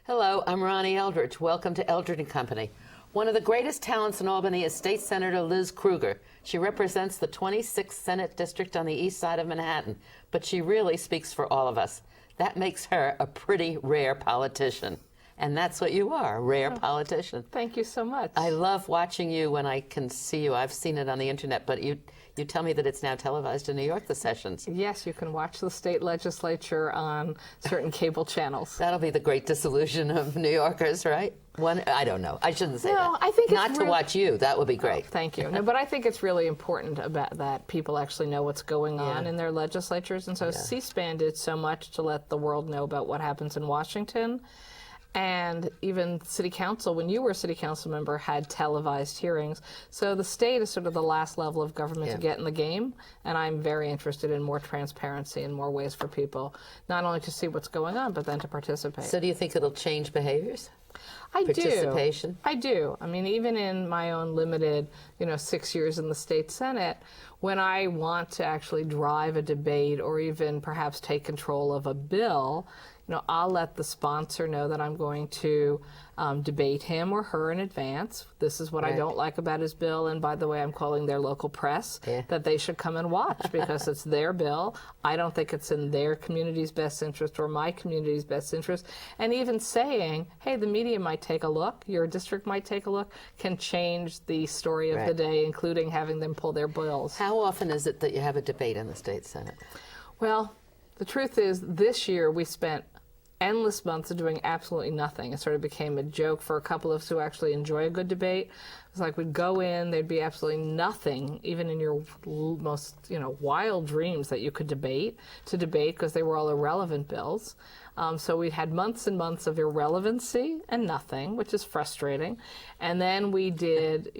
Hello, I'm Ronnie Eldridge. Welcome to Eldridge Company. One of the greatest talents in Albany is State Senator Liz Krueger. She represents the 26th Senate District on the east side of Manhattan, but she really speaks for all of us. That makes her a pretty rare politician. And that's what you are, a rare politician. Thank you so much. I love watching you when I can see you. I've seen it on the internet, but you tell me that it's now televised in New York, the sessions. Yes, you can watch the state legislature on certain cable channels. That'll be the great disillusion of New Yorkers, right? I don't know. I shouldn't say that. No, I think not to watch you. That would be great. Oh, thank you. No, but I think it's really important about that people actually know what's going on in their legislatures, and so C-SPAN did so much to let the world know about what happens in Washington. And even city council, when you were a city council member, had televised hearings. So the state is sort of the last level of government to get in the game. And I'm very interested in more transparency and more ways for people not only to see what's going on, but then to participate. So do you think it'll change behaviors? I Participation? I do. I mean, even in my own limited, 6 years in the state Senate, when I want to actually drive a debate or even perhaps take control of a bill, I'll let the sponsor know that I'm going to debate him or her in advance. This is what I don't like about his bill, and by the way, I'm calling their local press that they should come and watch because it's their bill. I don't think it's in their community's best interest or my community's best interest. And even saying, hey, the media might take a look, your district might take a look, can change the story of the day, including having them pull their bills. How often is it that you have a debate in the state Senate? Well, the truth is, this year we spent endless months of doing absolutely nothing. It sort of became a joke for a couple of us who actually enjoy a good debate. It's like we'd go in, there'd be absolutely nothing, even in your most wild dreams that you could debate, because they were all irrelevant bills. So we had months and months of irrelevancy and nothing, which is frustrating. And then we did,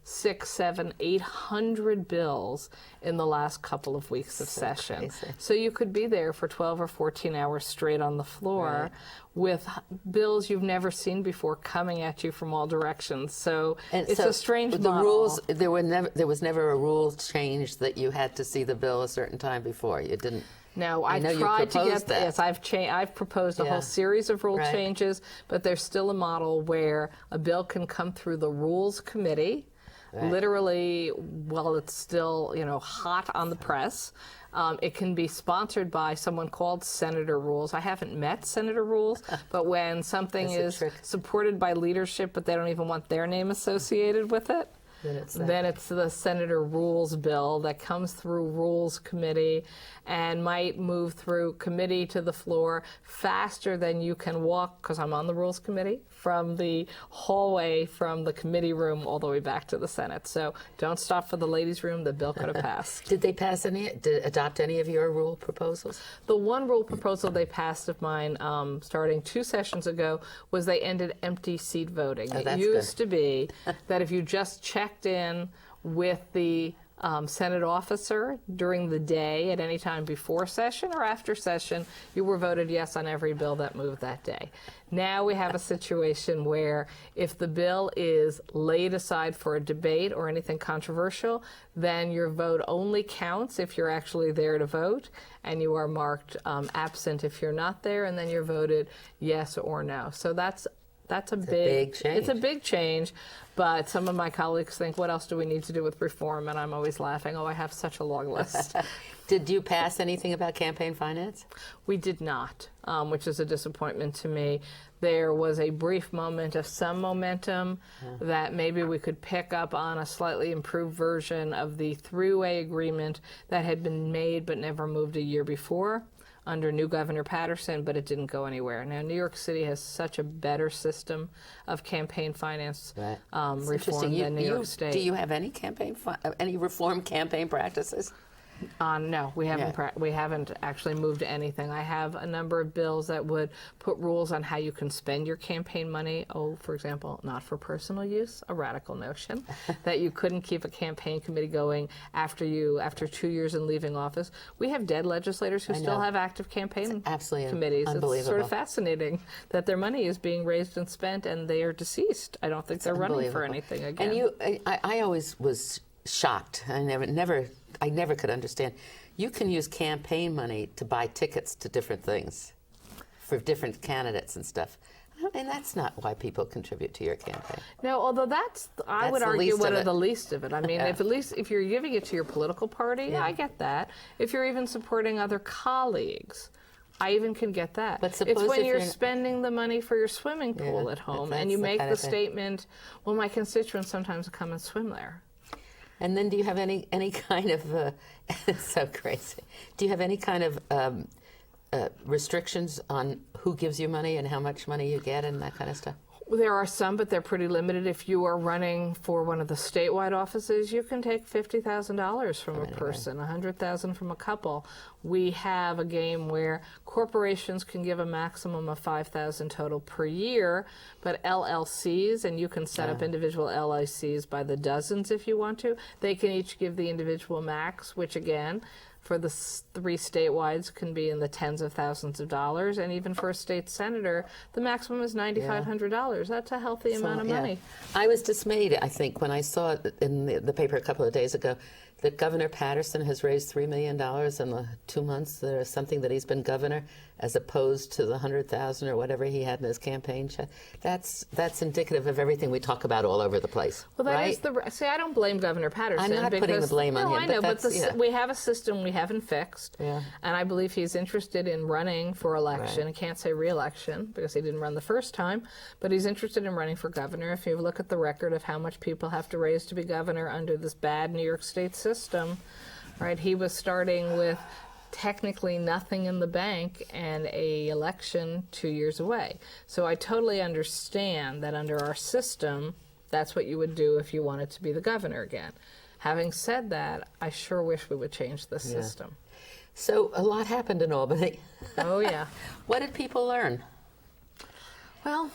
600, 700, 800 bills in the last couple of weeks of session. Crazy. So you could be there for 12 or 14 hours straight on the floor with bills you've never seen before coming at you from all directions. So it's a strange model. The rules, there was never a rule change that you had to see the bill a certain time before. You didn't. No, I've tried to get that. Yes, I've proposed a whole series of rule changes, but there's still a model where a bill can come through the Rules Committee, literally while it's still hot on the press. It can be sponsored by someone called Senator Rules. I haven't met Senator Rules, but when something is supported by leadership, but they don't even want their name associated with it, then it's the Senator Rules bill that comes through Rules Committee and might move through committee to the floor faster than you can walk, because I'm on the Rules Committee, from the hallway from the committee room all the way back to the Senate. So don't stop for the ladies' room. The bill could have passed. Did they adopt any of your rule proposals? The one rule proposal they passed of mine starting 2 sessions ago was they ended empty seat voting. It used to be that if you just checked in with the Senate officer during the day at any time before session or after session, you were voted yes on every bill that moved that day. Now we have a situation where if the bill is laid aside for a debate or anything controversial, then your vote only counts if you're actually there to vote, and you are marked absent if you're not there, and then you're voted yes or no. So that's a big change. It's a big change, but some of my colleagues think, what else do we need to do with reform? And I'm always laughing, I have such a long list. Did you pass anything about campaign finance? We did not, which is a disappointment to me. There was a brief moment of some momentum that maybe we could pick up on a slightly improved version of the three-way agreement that had been made but never moved a year before under new Governor Patterson, but it didn't go anywhere. Now, New York City has such a better system of campaign finance reform than New York State. Do you have any any reform campaign practices? No, we haven't. We haven't actually moved anything. I have a number of bills that would put rules on how you can spend your campaign money. Oh, for example, not for personal use, a radical notion that you couldn't keep a campaign committee going after 2 years in leaving office. We have dead legislators who still have active campaign committees. Unbelievable. It's sort of fascinating that their money is being raised and spent, and they are deceased. I don't think they're running for anything again. And I always was shocked. I never could understand. You can use campaign money to buy tickets to different things for different candidates and stuff. And that's not why people contribute to your campaign. No, although I would the argue, least one of of it. the least of it. I mean, Yeah. if you're giving it to your political party, Yeah. I get that. If you're even supporting other colleagues, I even can get that. But suppose it's when if you're you're- spending the money for your swimming pool Yeah, at home that's and you the make kind the of thing. statement, well, my constituents sometimes come and swim there. And then do you have any kind of, it's so crazy, do you have any kind of restrictions on who gives you money and how much money you get and that kind of stuff? There are some, but they're pretty limited. If you are running for one of the statewide offices, you can take $50,000 from a person, $100,000 from a couple. We have a game where corporations can give a maximum of $5,000 total per year, but LLCs, and you can set up individual LLCs by the dozens if you want to, they can each give the individual max, which again, for the 3 statewides can be in the tens of thousands of dollars, and even for a state senator, the maximum is $9,500. That's a healthy amount of money. I was dismayed, I think, when I saw it in the paper a couple of days ago that Governor Patterson has raised $3 million in the 2 months that or something that he's been governor, as opposed to the $100,000 or whatever he had in his campaign check. That's indicative of everything we talk about all over the place. Well, that right? is see, I don't blame Governor Patterson. I'm not because, putting the blame on no, him, I but know, that's- yeah. we have a system we haven't fixed, Yeah. and I believe he's interested in running for election. I can't say re-election because he didn't run the first time, but he's interested in running for governor. If you look at the record of how much people have to raise to be governor under this bad New York State system, right? He was starting with technically nothing in the bank and a election 2 years away. So I totally understand that under our system, that's what you would do if you wanted to be the governor again. Having said that, I sure wish we would change the system. So a lot happened in Albany. Oh, yeah. What did people learn? Well,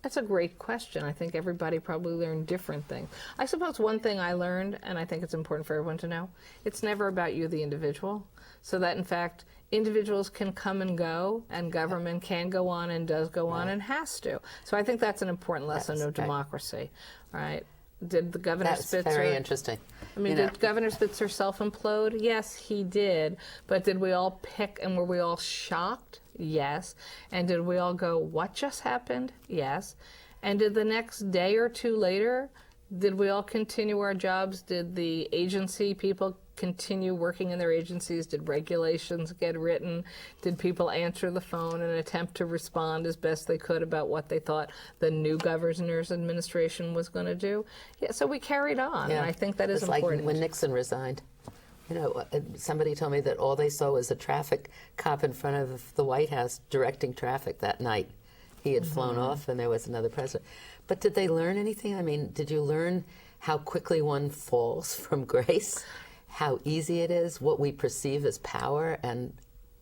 that's a great question. I think everybody probably learned different things. I suppose one thing I learned, and I think it's important for everyone to know, it's never about you, the individual. So that, in fact, individuals can come and go, and government can go on and does go on and has to. So I think that's an important lesson of democracy, right? Did the Governor Spitzer... That's very interesting. I mean, did Governor Spitzer self-implode? Yes, he did. But did we all pick and were we all shocked? Yes. And did we all go, what just happened? Yes. And did the next day or two later, did we all continue our jobs? Did the agency people continue working in their agencies? Did regulations get written? Did people answer the phone and attempt to respond as best they could about what they thought the new governor's administration was going to do? Yeah, so we carried on, and I think that is important. Like when Nixon resigned. You know, somebody told me that all they saw was a traffic cop in front of the White House directing traffic that night. He had flown off and there was another president. But did they learn anything? I mean, did you learn how quickly one falls from grace? How easy it is, what we perceive as power? And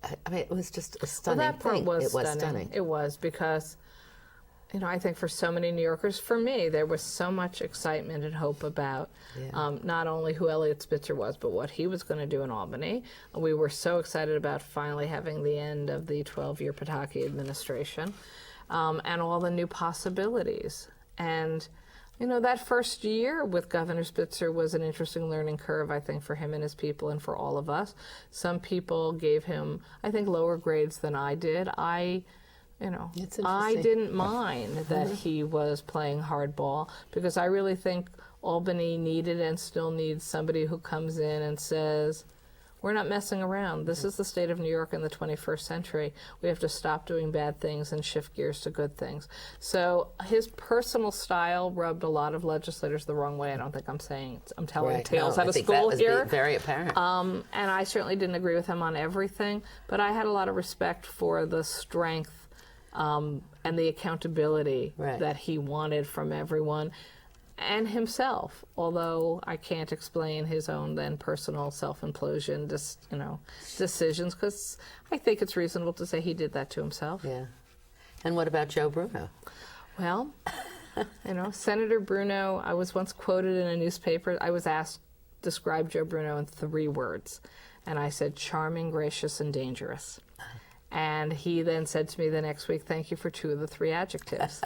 I mean, it was just a stunning that part thing. was It was stunning. It was because, you know, I think for so many New Yorkers, for me, there was so much excitement and hope about not only who Elliot Spitzer was, but what he was going to do in Albany. We were so excited about finally having the end of the 12-year Pataki administration and all the new possibilities. And, you know, that first year with Governor Spitzer was an interesting learning curve, I think, for him and his people and for all of us. Some people gave him, I think, lower grades than I did. I didn't mind that he was playing hardball because I really think Albany needed and still needs somebody who comes in and says, we're not messing around. This is the state of New York in the 21st century. We have to stop doing bad things and shift gears to good things. So his personal style rubbed a lot of legislators the wrong way. I don't think I'm telling tales out of school here. Very apparent. And I certainly didn't agree with him on everything, but I had a lot of respect for the strength and the accountability that he wanted from everyone and himself, although I can't explain his own then personal self-implosion decisions, because I think it's reasonable to say he did that to himself. Yeah. And what about Joe Bruno? Well, Senator Bruno, I was once quoted in a newspaper. I was asked, describe Joe Bruno in 3 words. And I said, charming, gracious, and dangerous. And he then said to me the next week, thank you for 2 of the 3 adjectives.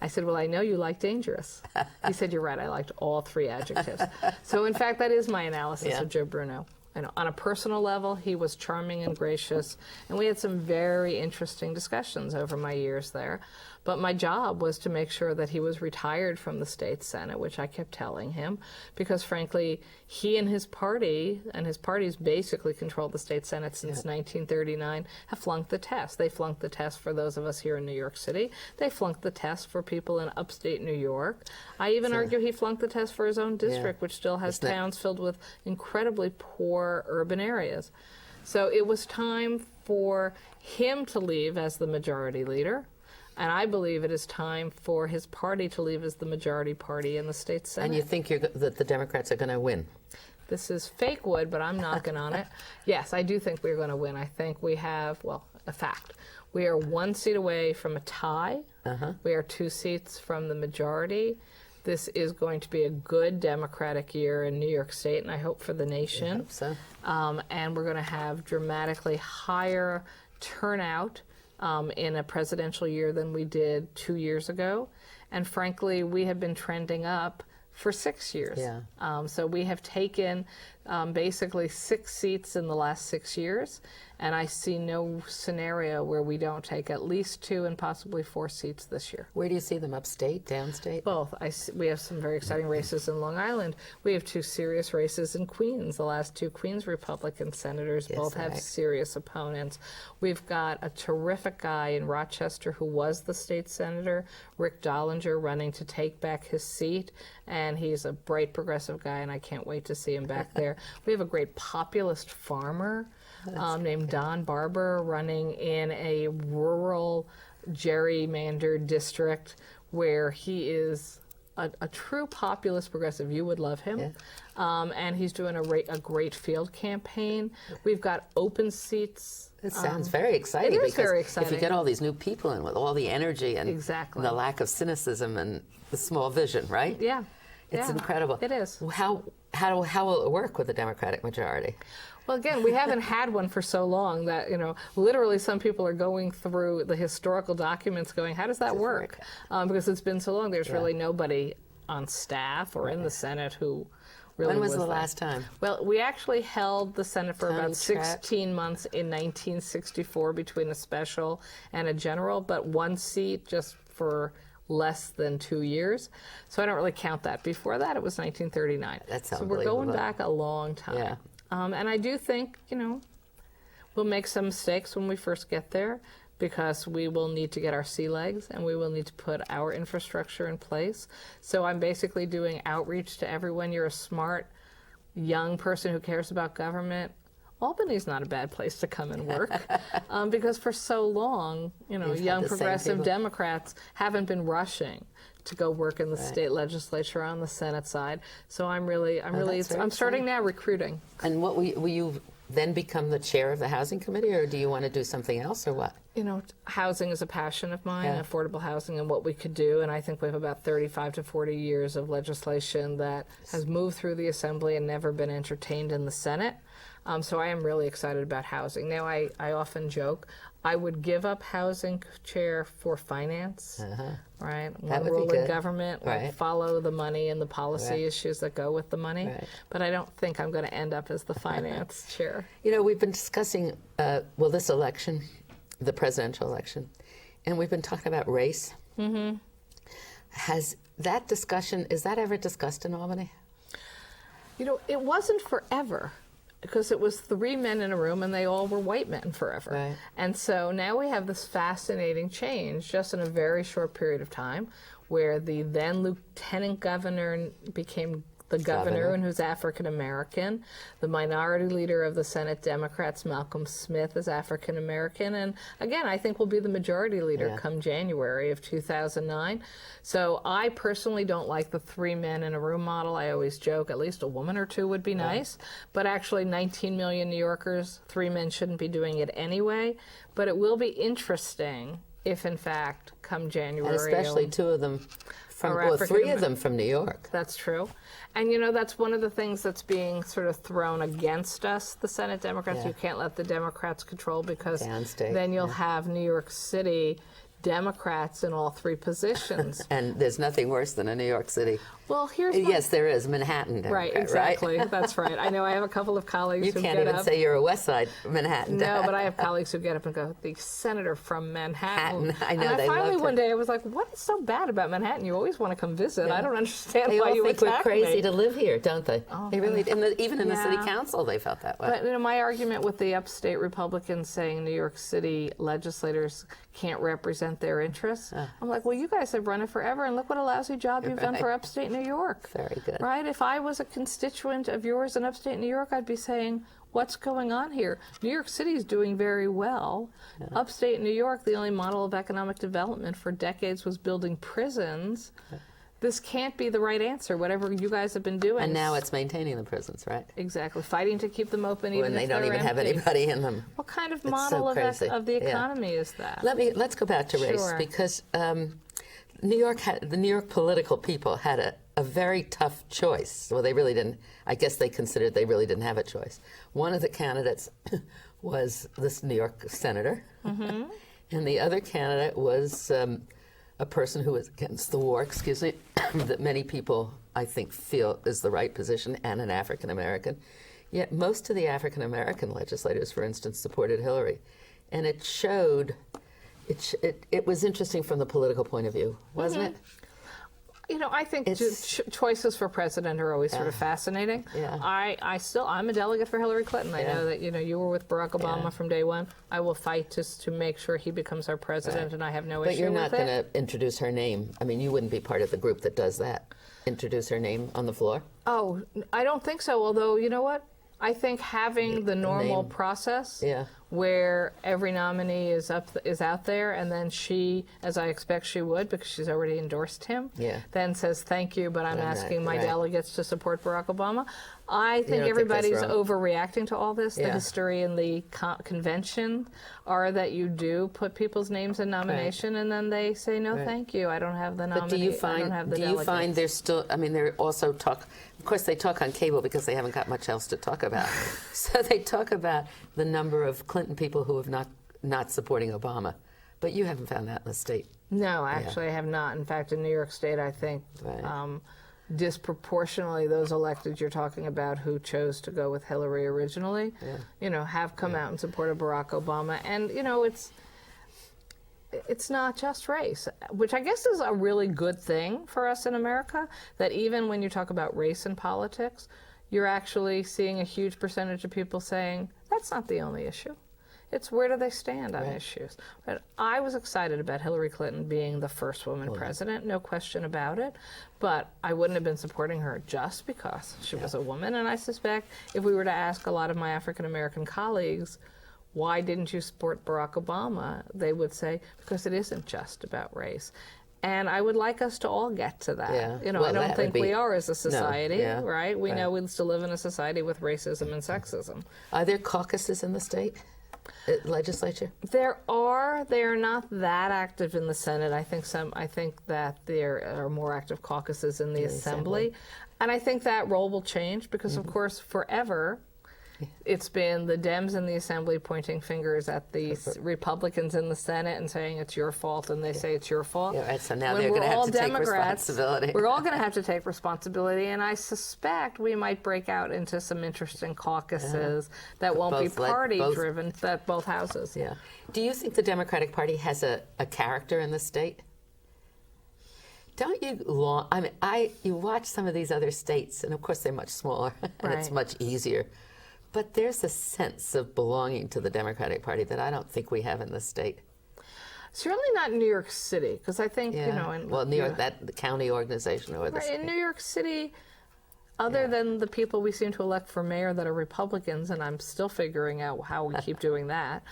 I said, well, I know you like dangerous. He said, you're right, I liked all 3 adjectives. So in fact, that is my analysis of Joe Bruno. on a personal level, he was charming and gracious, and we had some very interesting discussions over my years there. But my job was to make sure that he was retired from the state Senate, which I kept telling him, because frankly, he and his party's basically controlled the state Senate since 1939, have flunked the test. They flunked the test for those of us here in New York City. They flunked the test for people in upstate New York. I even argue he flunked the test for his own district, which still has towns filled with incredibly poor urban areas. So it was time for him to leave as the majority leader. And I believe it is time for his party to leave as the majority party in the state Senate. And you think that the Democrats are going to win? This is fake wood, but I'm knocking on it. Yes, I do think we're going to win. I think we have, well, a fact. We are 1 seat away from a tie. We are 2 seats from the majority. This is going to be a good Democratic year in New York State, and I hope for the nation. I hope so. And we're going to have dramatically higher turnout in a presidential year than we did 2 years ago. And frankly, we have been trending up for 6 years. So we have taken basically 6 seats in the last 6 years, and I see no scenario where we don't take at least 2 and possibly 4 seats this year. Where do you see them? Upstate, downstate? Both. We have some very exciting races in Long Island. We have 2 serious races in Queens. The last 2 Queens Republican senators both have serious opponents. We've got a terrific guy in Rochester who was the state senator, Rick Dollinger, running to take back his seat, and he's a bright progressive guy, and I can't wait to see him back there. We have a great populist farmer named Don Barber running in a rural gerrymandered district where he is a true populist progressive. You would love him. And he's doing a great field campaign. We've got open seats. It sounds very exciting. It is very exciting. If you get all these new people in with all the energy and Exactly. the lack of cynicism and the small vision, right? Yeah. It's incredible. It is. How will it work with the Democratic majority? Well, again, we haven't had one for so long that, literally some people are going through the historical documents going, how does that work? Because it's been so long. There's really nobody on staff or in the Senate who really When was the that. last time? Well, we actually held the Senate for about 16 months in 1964 between a special and a general, but 1 seat just for less than 2 years. So I don't really count that. Before that, it was 1939. That's so unbelievable. we're going back a long time. And I do think, we'll make some mistakes when we first get there because we will need to get our sea legs and we will need to put our infrastructure in place. So I'm basically doing outreach to everyone. You're a smart, young person who cares about government. Albany's not a bad place to come and work because for so long, young progressive Democrats haven't been rushing to go work in the state legislature on the Senate side. So I'm starting now recruiting. And what will you then become the chair of the housing committee, or do you want to do something else, or what? Housing is a passion of mine, affordable housing and what we could do. And I think we have about 35 to 40 years of legislation that has moved through the Assembly and never been entertained in the Senate. So I am really excited about housing. Now, I often joke, I would give up housing chair for finance, right? That would role be good. in government, follow the money and the policy issues that go with the money. But I don't think I'm going to end up as the finance chair. We've been discussing, this election, the presidential election, and we've been talking about race. Has that discussion, is that ever discussed in Albany? It wasn't forever. Because it was 3 men in a room and they all were white men forever. And so now we have this fascinating change just in a very short period of time where the then lieutenant governor became the governor and who's African American. The minority leader of the Senate Democrats, Malcolm Smith, is African American. And again, I think will be the majority leader come January of 2009. So I personally don't like the 3 men in a room model. I always joke at least a woman or 2 would be nice. But actually 19 million New Yorkers, 3 men shouldn't be doing it anyway. But it will be interesting if in fact come January. And especially 2 of them or 3 of them from New York. That's true. And that's one of the things that's being sort of thrown against us, the Senate Democrats. You can't let the Democrats control because then you'll have New York City Democrats in all 3 positions. And there's nothing worse than a New York City Well, here's yes, there is Manhattan Democrat, right, exactly. Right? That's right. I know I have a couple of colleagues who can't get even up. say you're a West Side Manhattan. No, but I have colleagues who get up and go, the senator from Manhattan. I know, and they finally loved one him. day I was like, what is so bad about Manhattan? You always want to come visit. I don't understand They why all you think attack we're crazy me. to live here, don't they? Oh, they really, even in the city council, they felt that way. But my argument with the upstate Republicans saying New York City legislators can't represent their interests, I'm like, well, you guys have run it forever, and look what a lousy job you've done for upstate New York. Very good. Right? If I was a constituent of yours in upstate New York, I'd be saying, what's going on here? New York City is doing very well. Upstate New York, the only model of economic development for decades was building prisons. This can't be the right answer, whatever you guys have been doing. And now it's maintaining the prisons, right? Exactly. Fighting to keep them open even when if they don't they're even have empty. anybody in them. What kind of It's model so of the economy is that? Let's go back to race, Sure. because the New York political people had a very tough choice. Well, they really didn't. I guess they considered they really didn't have a choice. One of the candidates was this New York senator, and the other candidate was a person who was against the war, that many people, I think, feel is the right position, and an African American. Yet most of the African American legislators, for instance, supported Hillary. And it showed, it was interesting from the political point of view, wasn't it? You know, I think choices for president are always sort of fascinating. Yeah. I'm a delegate for Hillary Clinton. I know that, you were with Barack Obama from day one. I will fight to make sure he becomes our president, and I have no issue with it. But you're not going to introduce her name. I mean, you wouldn't be part of the group that does that. Introduce her name on the floor? Oh, I don't think so. Although, you know what? I think having the normal process where every nominee is out there, and then she, as I expect she would because she's already endorsed him, then says thank you, but I'm asking my delegates to support Barack Obama. I think everybody's overreacting to all this. The history and the convention are that you do put people's names in nomination, and then they say no, thank you. I don't have the nominee. But do you find there's still? I mean, they're also talk. Of course, they talk on cable because they haven't got much else to talk about. So they talk about the number of Clinton people who have not supporting Obama. But you haven't found that in the state. No, actually, I have not. In fact, in New York State, I think disproportionately those elected you're talking about who chose to go with Hillary originally, have come out and supported Barack Obama. And, it's not just race, which I guess is a really good thing for us in America, that even when you talk about race in politics, you're actually seeing a huge percentage of people saying, that's not the only issue. It's where do they stand on issues. But I was excited about Hillary Clinton being the first woman president, no question about it. But I wouldn't have been supporting her just because she was a woman. And I suspect if we were to ask a lot of my African American colleagues, why didn't you support Barack Obama? They would say, because it isn't just about race. And I would like us to all get to that. I don't think we are as a society, right? We know we still live in a society with racism and sexism. Are there caucuses in the state legislature? There are. They are not that active in the Senate. I think that there are more active caucuses in the Assembly. And I think that role will change because, of course, forever, it's been the Dems in the Assembly pointing fingers at the Republicans in the Senate and saying it's your fault, and they say it's your fault. So now they're going to have to take responsibility. We're all going to have to take responsibility, and I suspect we might break out into some interesting caucuses that won't be party-driven, that both houses. Do you think the Democratic Party has a character in the state? Don't you you watch some of these other states, and of course they're much smaller, and it's much easier. But there's a sense of belonging to the Democratic Party that I don't think we have in this state. Certainly not in New York City, because I think, New York, the county organization or the state. In New York City, other than the people we seem to elect for mayor that are Republicans, and I'm still figuring out how we keep doing that,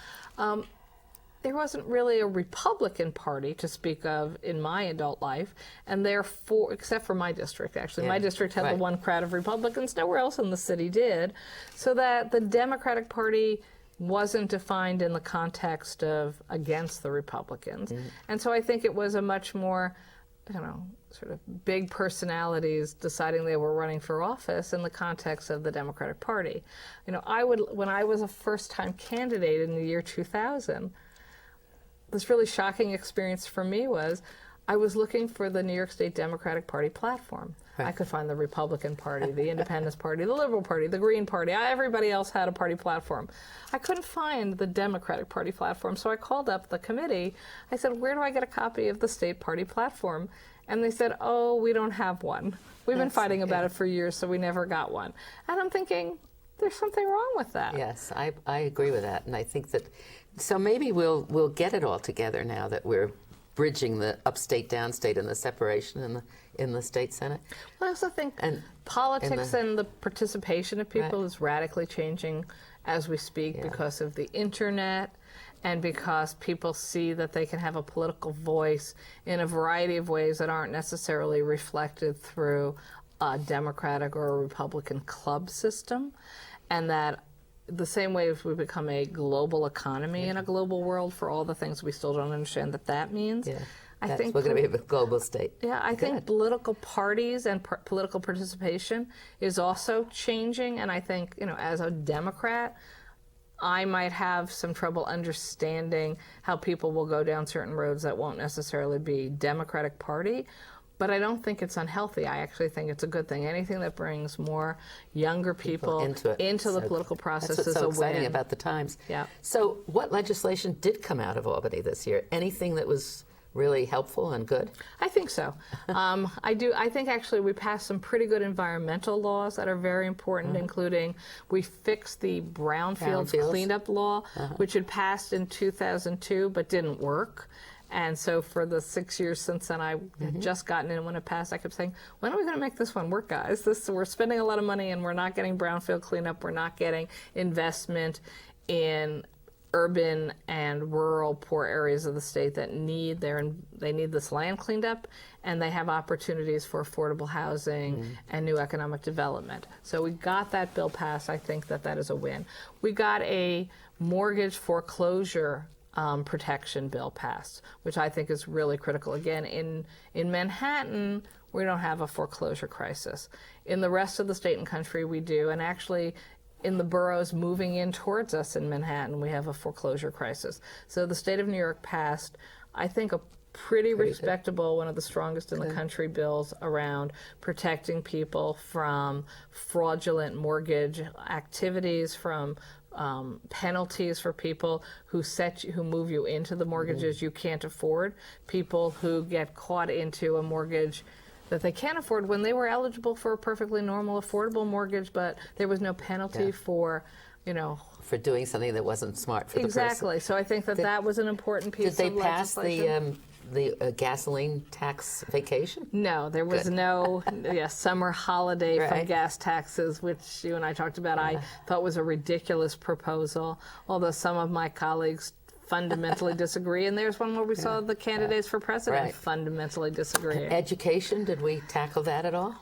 there wasn't really a Republican Party to speak of in my adult life, and therefore, except for my district, actually. My district had the one crowd of Republicans. Nowhere else in the city did. So that the Democratic Party wasn't defined in the context of against the Republicans. And so I think it was a much more, sort of big personalities deciding they were running for office in the context of the Democratic Party. When I was a first-time candidate in the year 2000, this really shocking experience for me was I was looking for the New York State Democratic Party platform. Right. I could find the Republican Party, the Independence Party, the Liberal Party, the Green Party. Everybody else had a party platform. I couldn't find the Democratic Party platform, so I called up the committee. I said, where do I get a copy of the state party platform? And they said, oh, we don't have one. We've been fighting about it for years, so we never got one. And I'm thinking, there's something wrong with that. Yes, I agree with that. And I think that, so maybe we'll get it all together now that we're bridging the upstate, downstate, and the separation in the state Senate. Well, I also think politics and the participation of people is radically changing as we speak because of the internet and because people see that they can have a political voice in a variety of ways that aren't necessarily reflected through a Democratic or a Republican club system, and that the same way as we become a global economy in a global world for all the things we still don't understand that means. Yeah. I think we're going to be a global state. Yeah, I think political parties and political participation is also changing, and I think, as a Democrat, I might have some trouble understanding how people will go down certain roads that won't necessarily be Democratic Party. But I don't think it's unhealthy. I actually think it's a good thing. Anything that brings more younger people into the political process is a win. That's what's so exciting about the times. Yeah. So what legislation did come out of Albany this year? Anything that was really helpful and good? I think so. I think actually we passed some pretty good environmental laws that are very important, including we fixed the brownfields cleanup law, which had passed in 2002 but didn't work. And so for the 6 years since then, I had just gotten in when it passed, I kept saying, when are we going to make this one work, guys? We're spending a lot of money and we're not getting brownfield cleanup. We're not getting investment in urban and rural poor areas of the state that need this land cleaned up, and they have opportunities for affordable housing and new economic development. So we got that bill passed. I think that is a win. We got a mortgage foreclosure protection bill passed, which I think is really critical. Again, in Manhattan, we don't have a foreclosure crisis. In the rest of the state and country, we do, and actually in the boroughs moving in towards us in Manhattan, we have a foreclosure crisis. So the state of New York passed, I think, a pretty respectable, one of the strongest in the country bills around protecting people from fraudulent mortgage activities, from penalties for people who move you into the mortgages you can't afford, people who get caught into a mortgage that they can't afford when they were eligible for a perfectly normal, affordable mortgage, but there was no penalty for, for doing something that wasn't smart for the person. Exactly. So I think that was an important piece of legislation. Did they pass the gasoline tax vacation? No, there was no summer holiday from gas taxes, which you and I talked about. I thought was a ridiculous proposal, although some of my colleagues fundamentally disagree, and there's one where we saw the candidates for president fundamentally disagree. Education, did we tackle that at all?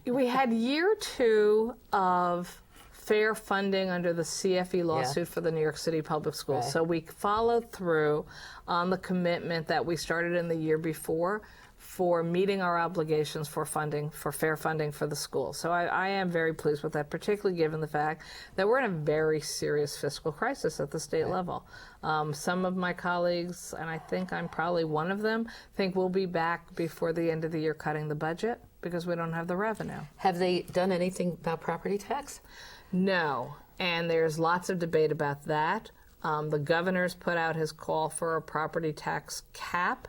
We had year 2 of fair funding under the CFE lawsuit for the New York City Public Schools. So we followed through on the commitment that we started in the year before for meeting our obligations for funding, for fair funding for the schools. So I am very pleased with that, particularly given the fact that we're in a very serious fiscal crisis at the state level. Some of my colleagues, and I think I'm probably one of them, think we'll be back before the end of the year cutting the budget because we don't have the revenue. Have they done anything about property tax? No, and there's lots of debate about that. The governor's put out his call for a property tax cap.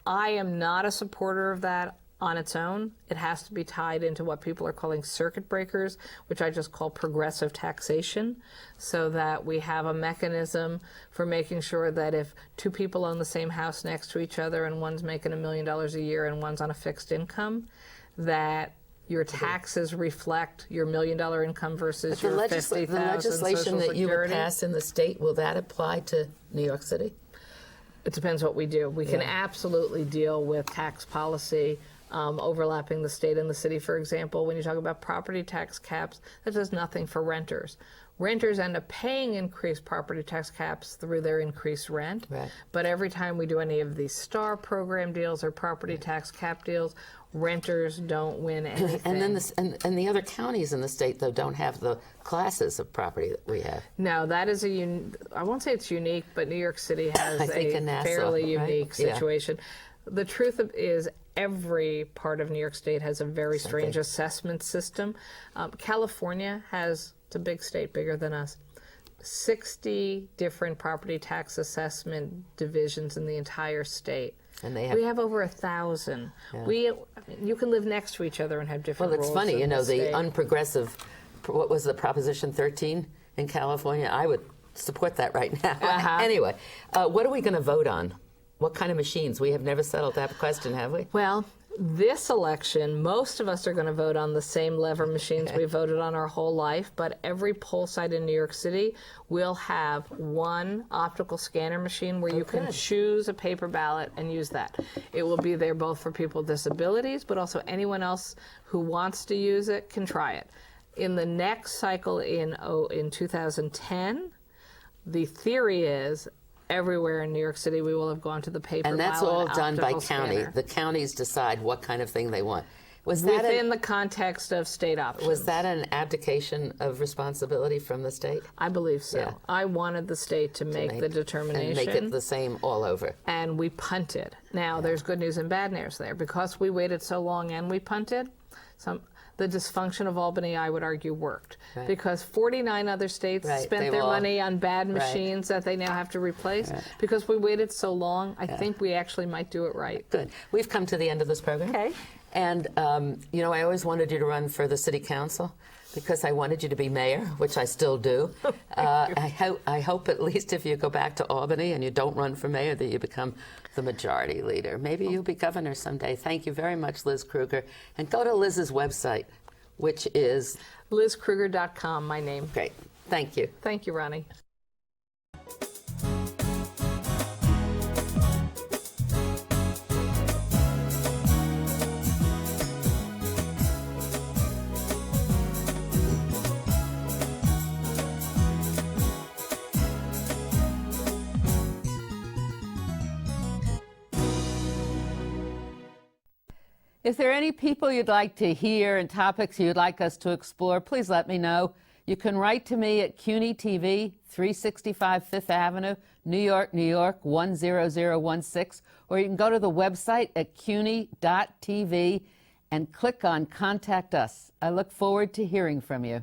I am not a supporter of that on its own. It has to be tied into what people are calling circuit breakers, which I just call progressive taxation, so that we have a mechanism for making sure that if 2 people own the same house next to each other and one's making $1 million a year and one's on a fixed income, that your taxes reflect your $1 million income versus your $50,000. The legislation that you would pass in the state, will that apply to New York City? It depends what we do. We can absolutely deal with tax policy overlapping the state and the city. For example, when you talk about property tax caps, that does nothing for renters. Renters end up paying increased property tax caps through their increased rent. But every time we do any of these STAR program deals or property tax cap deals, renters don't win anything. And then and the other counties in the state, though, don't have the classes of property that we have. No, that is I won't say it's unique, but New York City has a Nassau, fairly unique situation. The truth is every part of New York State has a very strange assessment system. California has, it's a big state, bigger than us, 60 different property tax assessment divisions in the entire state. And we have over 1,000. Yeah. You can live next to each other and have different rules. Well, it's funny, you know, the state. Unprogressive, what was the Proposition 13 in California? I would support that right now. Anyway, what are we going to vote on? What kind of machines? We have never settled that question, have we? Well, this election, most of us are going to vote on the same lever machines we voted on our whole life, but every poll site in New York City will have one optical scanner machine where you can choose a paper ballot and use that. It will be there both for people with disabilities, but also anyone else who wants to use it can try it. In the next cycle in 2010, the theory is everywhere in New York City we will have gone to the paper ballot. And that's all done by county. Scanner. The counties decide what kind of thing they want. Was that within the context of state options? Was that an abdication of responsibility from the state? I believe so. Yeah. I wanted the state to make the determination. And make it the same all over. And we punted. Now, there's good news and bad news there. Because we waited so long and we punted, the dysfunction of Albany, I would argue, worked. Right. Because 49 other states spent their money on bad machines that they now have to replace. Right. Because we waited so long, I think we actually might do it right. Good. We've come to the end of this program. Okay. And, you know, I always wanted you to run for the city council because I wanted you to be mayor, which I still do. I hope at least if you go back to Albany and you don't run for mayor that you become the majority leader. Maybe you'll be governor someday. Thank you very much, Liz Krueger. And go to Liz's website, which is LizKrueger.com, my name. Great. Thank you. Thank you, Ronnie. If there are any people you'd like to hear and topics you'd like us to explore, please let me know. You can write to me at CUNY TV, 365 Fifth Avenue, New York, New York, 10016, or you can go to the website at cuny.tv and click on Contact Us. I look forward to hearing from you.